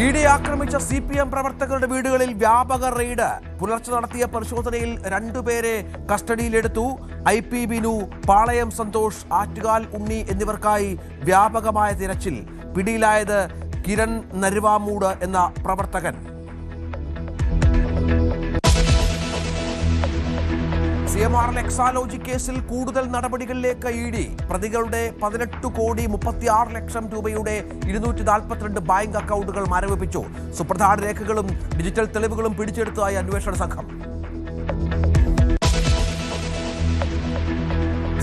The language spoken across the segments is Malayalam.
ഇഡി ആക്രമിച്ച CPM പ്രവർത്തകരുടെ വീടുകളിൽ വ്യാപക റെയ്ഡ്. പുലർച്ചെ നടത്തിയ പരിശോധനയിൽ 2 പേരെ കസ്റ്റഡിയിലെടുത്തു. IP ബിനു, പാളയം സന്തോഷ്, ആറ്റുകാൽ ഉണ്ണി എന്നിവർക്കായി വ്യാപകമായ തിരച്ചിൽ. പിടിയിലായത് കിരൺ നരുവാമൂട് എന്ന പ്രവർത്തകൻ. CMR എക്സാലോജി കേസിൽ കൂടുതൽ നടപടികളിലേക്ക് ഇഡി. പ്രതികളുടെ 18,36,00,000 രൂപയുടെ 242 ബാങ്ക് അക്കൗണ്ടുകൾ മരവിപ്പിച്ചു. സുപ്രധാന രേഖകളും ഡിജിറ്റൽ തെളിവുകളും പിടിച്ചെടുത്തതായി അന്വേഷണ സംഘം.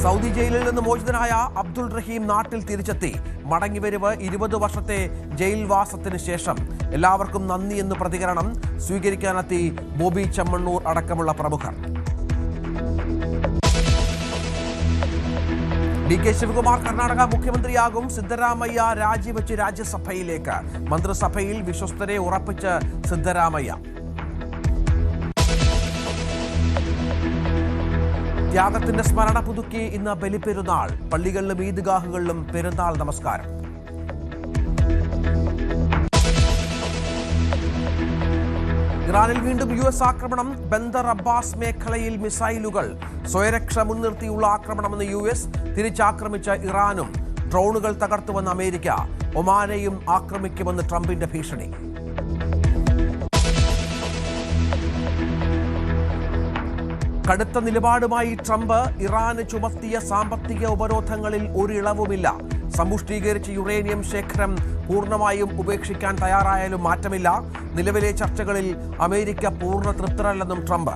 സൗദി ജയിലിൽ നിന്ന് മോചിതനായ അബ്ദുൾ റഹീം നാട്ടിൽ തിരിച്ചെത്തി. മടങ്ങിവരവ് 20 വർഷത്തെ ജയിൽവാസത്തിന് ശേഷം. എല്ലാവർക്കും നന്ദി എന്ന് പ്രതികരണം. സ്വീകരിക്കാനെത്തി ബോബി ചെമ്മണ്ണൂർ അടക്കമുള്ള പ്രമുഖർ. DK ശിവകുമാർ കർണാടക മുഖ്യമന്ത്രിയാകും. സിദ്ധരാമയ്യ രാജിവെച്ച് രാജ്യസഭയിലേക്ക്. മന്ത്രിസഭയിൽ വിശ്വസ്തരെ ഉറപ്പിച്ച് സിദ്ധരാമയ്യ. ത്യാഗത്തിന്റെ സ്മരണ പുതുക്കി ഇന്ന് ബലിപ്പെരുന്നാൾ. പള്ളികളിലും ഈദ്ഗാഹുകളിലും പെരുന്നാൾ നമസ്കാരം. ഇറാനിൽ വീണ്ടും US ആക്രമണം. ബന്ദർ അബ്ബാസ് മേഖലയിൽ മിസൈലുകൾ. സ്വയരക്ഷ മുൻനിർത്തിയുള്ള ആക്രമണമെന്ന് US. തിരിച്ചാക്രമിച്ച ഇറാനും. ഡ്രോണുകൾ തകർത്തുവെന്ന് അമേരിക്ക. ഒമാനെയും ആക്രമിക്കുമെന്ന് ട്രംപിന്റെ ഭീഷണി. കടുത്ത നിലപാടുമായി ട്രംപ്. ഇറാന് ചുമത്തിയ സാമ്പത്തിക ഉപരോധങ്ങളിൽ ഒരിളവുമില്ല. സമ്പുഷ്ടീകരിച്ച യുറേനിയം ശേഖരം പൂർണ്ണമായും ഉപേക്ഷിക്കാൻ തയ്യാറായാലും മാറ്റമില്ല. നിലവിലെ ചർച്ചകളിൽ അമേരിക്ക പൂർണ്ണ തൃപ്തരല്ലെന്നും ട്രംപ്.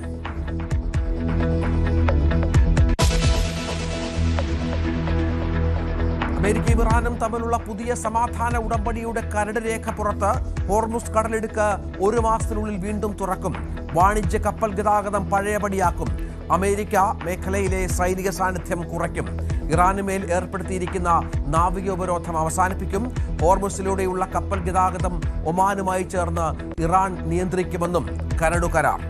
അമേരിക്കയും ഇറാനും തമ്മിലുള്ള പുതിയ സമാധാന ഉടമ്പടിയുടെ കരട് രേഖ പുറത്ത്. ഹോർമുസ് കടലിടുക്ക് 1 മാസത്തിനുള്ളിൽ വീണ്ടും തുറക്കും. വാണിജ്യ കപ്പൽ ഗതാഗതം പഴയപടിയാക്കും. അമേരിക്ക മേഖലയിലെ സൈനിക സാന്നിധ്യം കുറയ്ക്കും. ഇറാനുമേൽ ഏർപ്പെടുത്തിയിരിക്കുന്ന നാവിക ഉപരോധം അവസാനിപ്പിക്കും. ഹോർമുസിലൂടെയുള്ള കപ്പൽ ഗതാഗതം ഒമാനുമായി ചേർന്ന് ഇറാൻ നിയന്ത്രിക്കുമെന്നും കരടു കരാർ.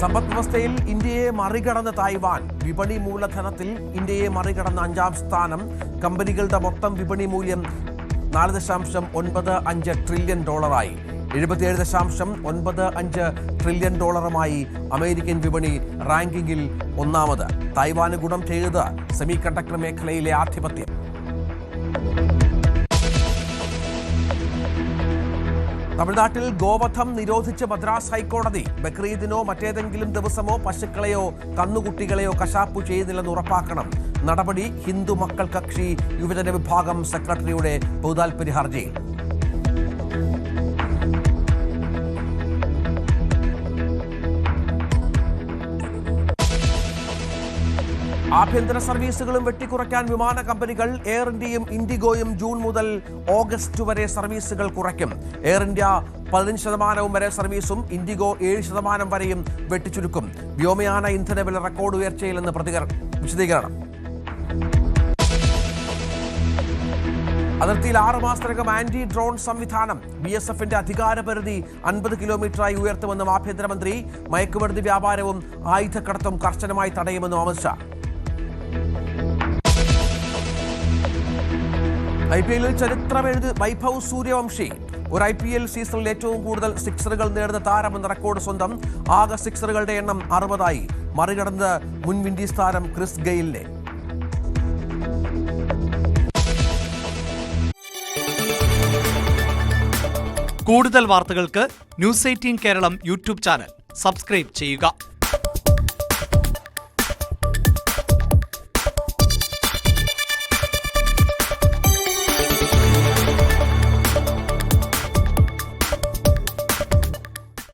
സമ്പദ് വ്യവസ്ഥയിൽ ഇന്ത്യയെ മറികടന്ന് തായ്വാൻ. വിപണി മൂലധനത്തിൽ ഇന്ത്യയെ മറികടന്ന 5ാം സ്ഥാനം. കമ്പനികളുടെ മൊത്തം വിപണി മൂല്യം $4.95 ട്രില്യൺ. 77.95 ട്രില്യൺ ഡോളറുമായി അമേരിക്കൻ വിപണി റാങ്കിങ്ങിൽ 1ാമത്. തായ്വാന് ഗുണം ചെയ്തത് സെമി കണ്ടക്ടർ മേഖലയിലെ ആധിപത്യം. തമിഴ്നാട്ടിൽ ഗോവധം നിരോധിച്ച് മദ്രാസ് ഹൈക്കോടതി. ബക്രീദിനോ മറ്റേതെങ്കിലും ദിവസമോ പശുക്കളെയോ കന്നുകുട്ടികളെയോ കശാപ്പു ചെയ്യുന്നില്ലെന്ന് ഉറപ്പാക്കണം. നടപടി ഹിന്ദു മക്കൾ കക്ഷി യുവജന വിഭാഗം സെക്രട്ടറിയുടെ പൊതുതാൽപര്യ ഹർജിയിൽ. ആഭ്യന്തര സർവീസുകളും വെട്ടിക്കുറയ്ക്കാൻ വിമാന കമ്പനികൾ. എയർ ഇന്ത്യയും ഇൻഡിഗോയും ജൂൺ മുതൽ ഓഗസ്റ്റ് വരെ സർവീസുകൾ കുറയ്ക്കും. എയർ ഇന്ത്യ 15% വരെ സർവീസും ഇൻഡിഗോ 7% വരെയും വെട്ടിച്ചുരുക്കും. വ്യോമയാന ഇന്ധനവില റെക്കോർഡ് ഉയർച്ചയിലെന്ന് വിശദീകരണം. അതിർത്തിയിൽ 6 മാസത്തിനകം ആന്റി ഡ്രോൺ സംവിധാനം. BSFന്റെ അധികാരപരിധി 50 കിലോമീറ്ററായി ഉയർത്തുമെന്നും ആഭ്യന്തരമന്ത്രി. മയക്കുമരുന്ന് വ്യാപാരവും ആയുധക്കടത്തും കർശനമായി തടയുമെന്നും അമിത്ഷാ. IPL ചരിത്രമെഴുതി വൈഭവ് സൂര്യവംശി. ഒരു IPL സീസണിൽ ഏറ്റവും കൂടുതൽ സിക്സറുകൾ നേടുന്ന താരമെന്ന റെക്കോർഡ് സ്വന്തം. ആകെ സിക്സറുകളുടെ എണ്ണം 60ആയി. മറികടന്നത് മുൻ വിൻഡീസ് താരം ക്രിസ് ഗെയിലിനെ. കൂടുതൽ വാർത്തകൾക്ക് News 18 Keralam YouTube channel subscribe ചെയ്യുക.